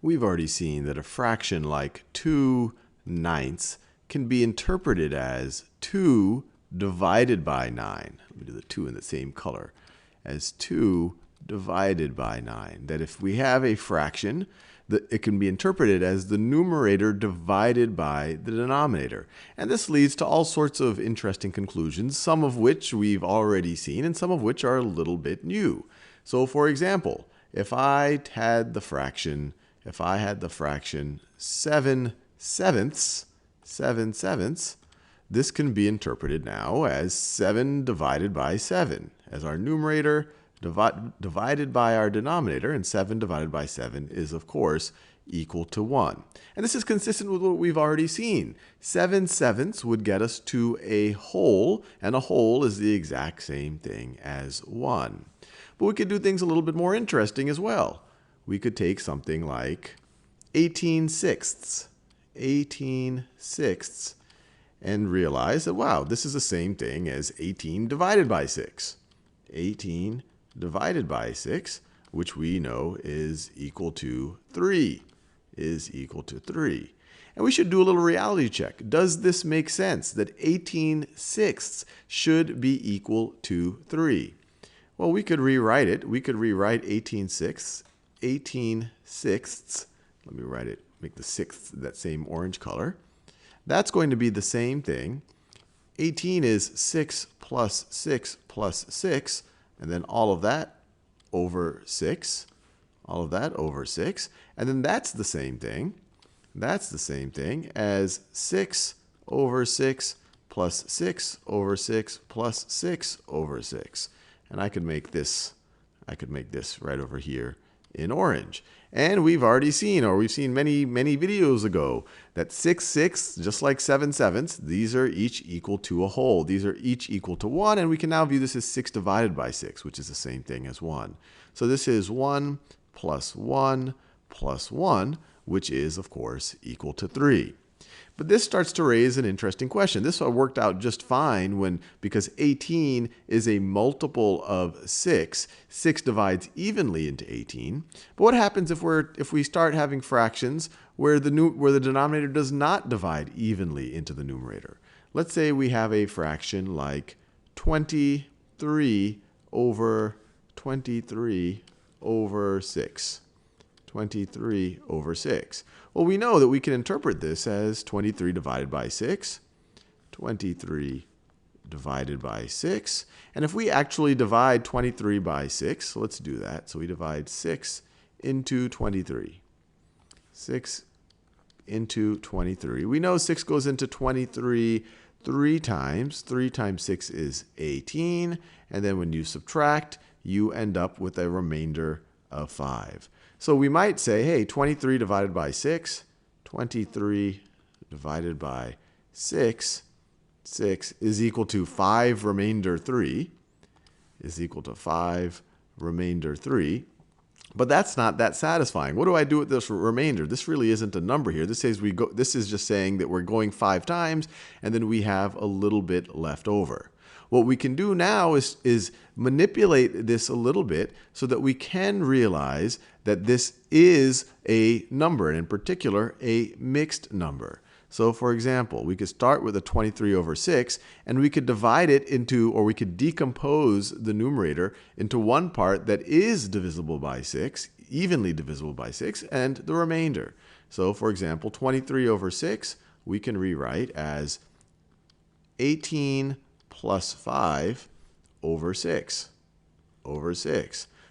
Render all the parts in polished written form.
We've already seen that a fraction like 2/9 can be interpreted as 2 divided by 9. Let me do the 2 in the same color. As 2 divided by 9. That if we have a fraction, it can be interpreted as the numerator divided by the denominator. And this leads to all sorts of interesting conclusions, some of which we've already seen and some of which are a little bit new. So for example, if I had the fraction 7/7, this can be interpreted now as 7 divided by 7 as our numerator divided by our denominator, and 7 divided by 7 is, of course, equal to 1. And this is consistent with what we've already seen. 7/7 would get us to a whole, and a whole is the exact same thing as 1. But we could do things a little bit more interesting as well. We could take something like 18/6, and realize that, wow, this is the same thing as 18 divided by 6. 18 divided by 6, which we know is equal to 3, And we should do a little reality check. Does this make sense that 18/6 should be equal to 3? Well, we could rewrite it. We could rewrite 18/6. Let me write it, make the sixth that same orange color. That's going to be the same thing. 18 is 6 plus 6 plus 6, and then all of that over 6. All of that over 6. And then that's the same thing. That's the same thing as 6 over 6 plus 6 over 6 plus 6 over 6. And I could make this right over here in orange. And we've already seen, or we've seen many videos ago, that 6/6, just like 7/7, these are each equal to a whole. These are each equal to 1, and we can now view this as 6 divided by 6, which is the same thing as 1. So this is 1 plus 1 plus 1, which is, of course, equal to 3. But this starts to raise an interesting question. This worked out just fine because 18 is a multiple of 6. 6 divides evenly into 18. But what happens if we start having fractions where the denominator does not divide evenly into the numerator? Let's say we have a fraction like 23 over 6. 23 over 6. Well, we know that we can interpret this as 23 divided by 6. 23 divided by 6. And if we actually divide 23 by 6, so let's do that. So we divide 6 into 23. 6 into 23. We know 6 goes into 23 3 times. 3 times 6 is 18. And then when you subtract, you end up with a remainder of 5. So we might say, hey, 23 divided by 6, 23 divided by 6 is equal to 5 remainder 3, is equal to 5 remainder 3. But that's not that satisfying. What do I do with this remainder? This really isn't a number here. This says this is just saying that we're going 5 times, and then we have a little bit left over. What we can do now is manipulate this a little bit so that we can realize that this is a number, and in particular, a mixed number. So for example, we could start with a 23 over 6, and we could divide it into, or we could decompose the numerator into one part that is divisible by 6, evenly divisible by 6, and the remainder. So for example, 23 over 6, we can rewrite as 18 plus 5 over 6.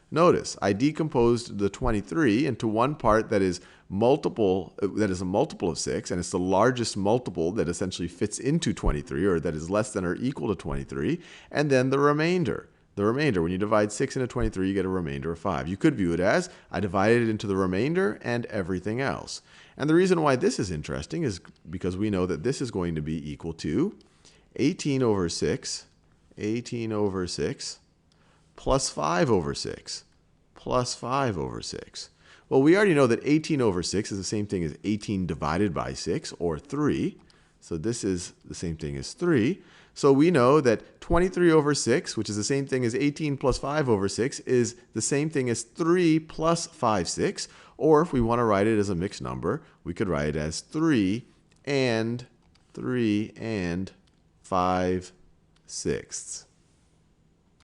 Notice, I decomposed the 23 into one part that is a multiple of 6, and it's the largest multiple that essentially fits into 23, or that is less than or equal to 23, and then the remainder. When you divide 6 into 23, you get a remainder of 5. You could view it as, I divided it into the remainder and everything else. And the reason why this is interesting is because we know that this is going to be equal to 18 over 6 plus 5 over 6 plus 5 over 6. Well, we already know that 18 over 6 is the same thing as 18 divided by 6, or 3. So this is the same thing as 3. So we know that 23 over 6, which is the same thing as 18 plus 5 over 6, is the same thing as 3 plus 5/6. Or if we want to write it as a mixed number, we could write it as 3 and 5/6.